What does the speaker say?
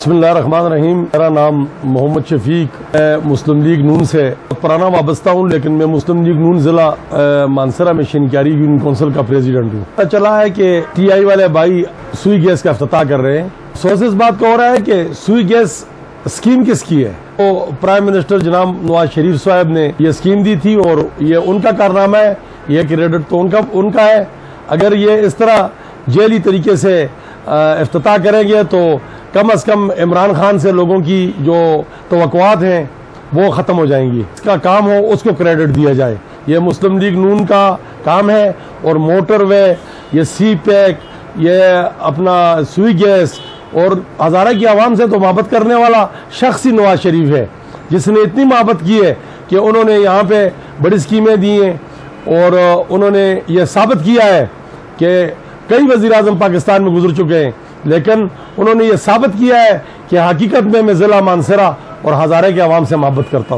बिस्मिल्लाहिर्रहमानिर्रहीम। मेरा नाम मोहम्मद शफीक, मैं मुस्लिम लीग नून से पुराना वाबस्ता हूँ, लेकिन मैं मुस्लिम लीग नून जिला मानसरा में शिनक्यारी यूनियन काउंसिल का प्रेसिडेंट हूँ। पता चला है कि टीआई वाले भाई सुई गैस का इफ्तिताह कर रहे हैं। सोर्स इस बात का हो रहा है कि सुई गैस स्कीम किसकी है। तो प्राइम मिनिस्टर जनाब नवाज शरीफ साहब ने ये स्कीम दी थी और ये उनका कारनामा है, ये क्रेडिट तो उनका है। अगर ये इस तरह जेली तरीके से इफ्तिताह करेंगे तो कम अज कम इमरान खान से लोगों की जो तवक्कुआत हैं वो ख़त्म हो जाएंगी। इसका काम हो उसको क्रेडिट दिया जाए। ये मुस्लिम लीग नून का काम है। और मोटर वे, ये सी पैक, ये अपना सुई गैस और हज़ारा की आवाम से तो मोहब्बत करने वाला शख्स ही नवाज शरीफ है, जिसने इतनी मोहब्बत की है कि उन्होंने यहाँ पे बड़ी स्कीमें दी हैं और उन्होंने ये साबित किया है कि कई वज़ीर आज़म पाकिस्तान में गुजर चुके हैं, लेकिन उन्होंने ये साबित किया है कि हकीकत में मैं ज़िला मानसरा और हज़ारे के अवाम से मोहब्बत करता हूँ।